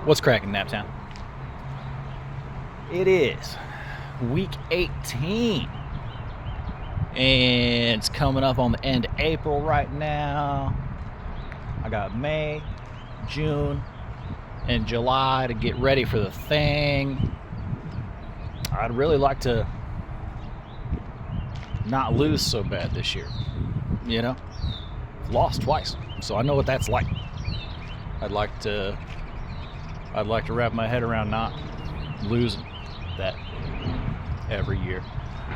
What's cracking, Naptown? It is week 18, and it's coming up on the end of April right now. I got May, June, and July to get ready for the thing. I'd really like to not lose so bad this year. You know, lost twice, so I know what that's like. I'd like to wrap my head around not losing that every year.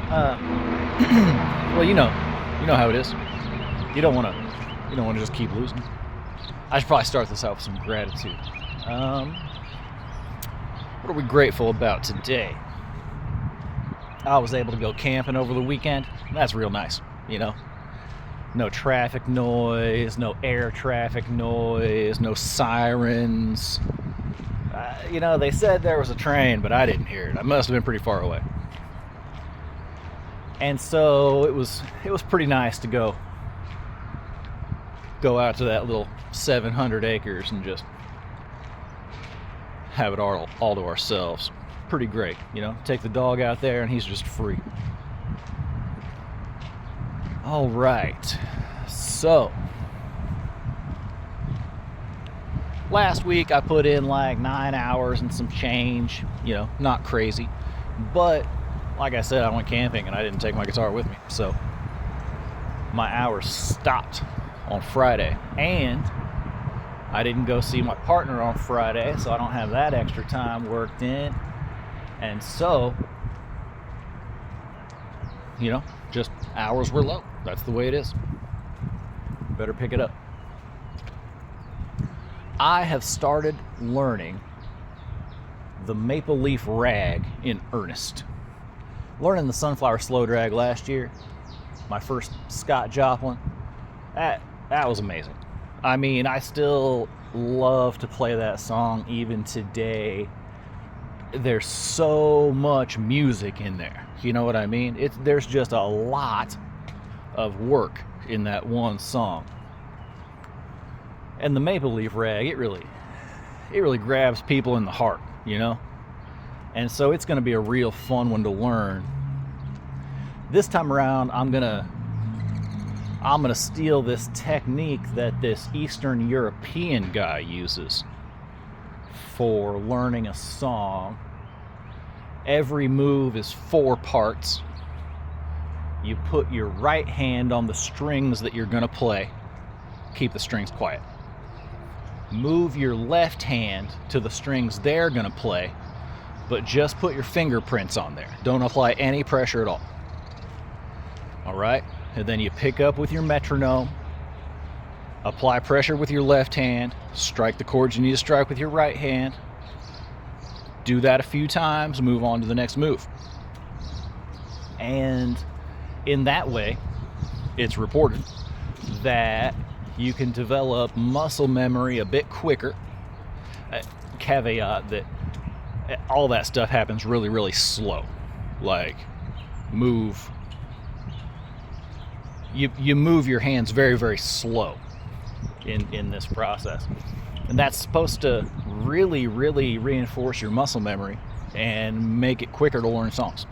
Well, you know how it is. You don't want to just keep losing. I should probably start this out with some gratitude. What are we grateful about today? I was able to go camping over the weekend. That's real nice, you know. No traffic noise, no air traffic noise, no sirens. They said there was a train, but I didn't hear it. I must have been pretty far away. And so it was pretty nice to go out to that little 700 acres and just have it all to ourselves. Pretty great, you know. Take the dog out there and he's just free. All right. So last week I put in like 9 hours and some change, not crazy. But like I said, I went camping and I didn't take my guitar with me. So my hours stopped on Friday. And I didn't go see my partner on Friday, so I don't have that extra time worked in. And so, just hours were low. That's the way it is. Better pick it up. I have started learning the Maple Leaf Rag in earnest. Learning the Sunflower Slow Drag last year, my first Scott Joplin, that was amazing. I mean, I still love to play that song even today. There's so much music in there. You know what I mean? There's just a lot of work in that one song. And the Maple Leaf Rag, it really grabs people in the heart, And so it's going to be a real fun one to learn. This time around, I'm gonna steal this technique that this Eastern European guy uses for learning a song. Every move is 4 parts. You put your right hand on the strings that you're going to play. Keep the strings quiet. Move your left hand to the strings they're going to play, but just put your fingerprints on there. Don't apply any pressure at all. All right? And then you pick up with your metronome. Apply pressure with your left hand. Strike the chords you need to strike with your right hand. Do that a few times, move on to the next move. And in that way, it's reported that you can develop muscle memory a bit quicker. Caveat that all that stuff happens really, really slow. Like, you move your hands very, very slow in this process. And that's supposed to really, really reinforce your muscle memory and make it quicker to learn songs.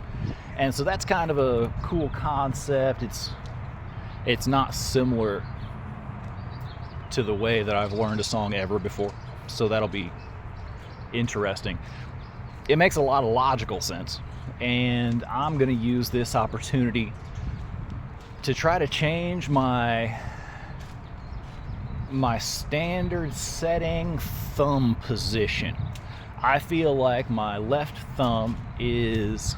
And so that's kind of a cool concept. It's not similar to the way that I've learned a song ever before. So that'll be interesting. It makes a lot of logical sense. And I'm going to use this opportunity to try to change my standard setting thumb position. I feel like my left thumb is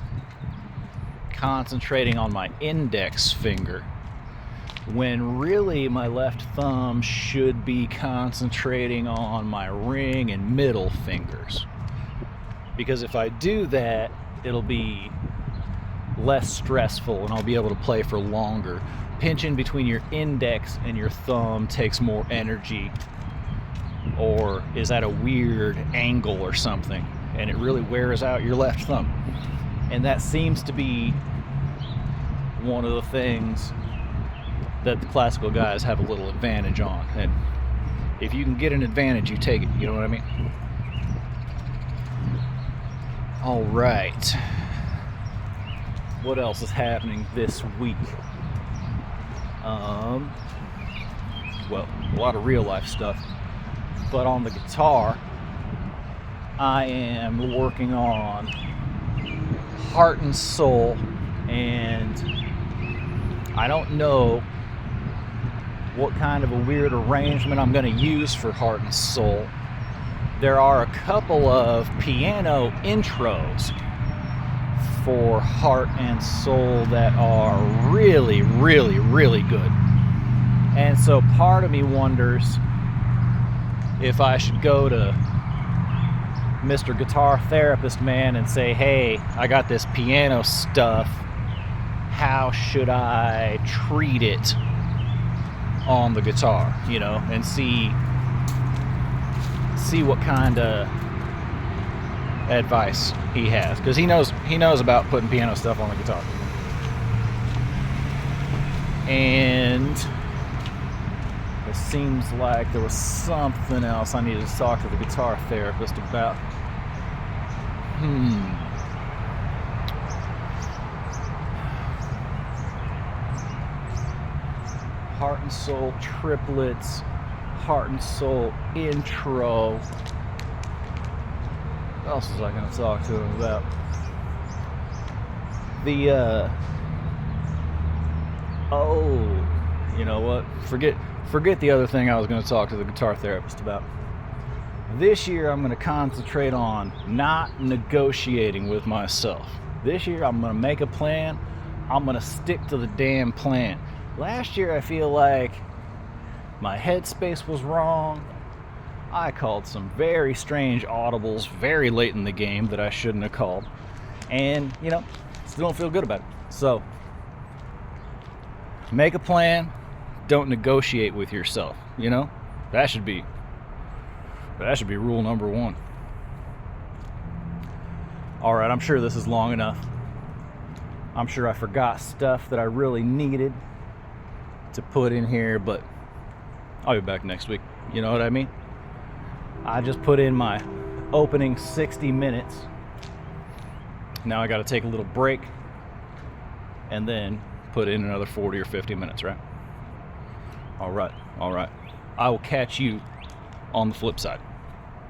concentrating on my index finger, when really my left thumb should be concentrating on my ring and middle fingers. Because if I do that, it'll be less stressful and I'll be able to play for longer. Pinching between your index and your thumb takes more energy, or is at a weird angle or something, and it really wears out your left thumb. And that seems to be one of the things that the classical guys have a little advantage on. And if you can get an advantage, you take it. You know what I mean? All right. What else is happening this week? Well, a lot of real life stuff. But on the guitar, I am working on Heart and Soul, and I don't know what kind of a weird arrangement I'm going to use for Heart and Soul. There are a couple of piano intros for Heart and Soul that are really, really, really good. And so part of me wonders if I should go to Mr. Guitar Therapist Man and say, hey, I got this piano stuff. How should I treat it on the guitar, and see what kind of advice he has, because he knows about putting piano stuff on the guitar. And it seems like there was something else I needed to talk to the guitar therapist about. Heart and Soul triplets, Heart and Soul intro. What else was I going to talk to him about? You know what? Forget the other thing I was going to talk to the guitar therapist about. This year I'm going to concentrate on not negotiating with myself. This year I'm going to make a plan. I'm going to stick to the damn plan. Last year I feel like my headspace was wrong. I called some very strange audibles very late in the game that I shouldn't have called. And, still don't feel good about it. So, make a plan. Don't negotiate with yourself. That should be rule number one. All right, I'm sure this is long enough. I'm sure I forgot stuff that I really needed to put in here, but I'll be back next week. You know what I mean? I just put in my opening 60 minutes. Now I got to take a little break and then put in another 40 or 50 minutes, right? All right. I will catch you on the flip side.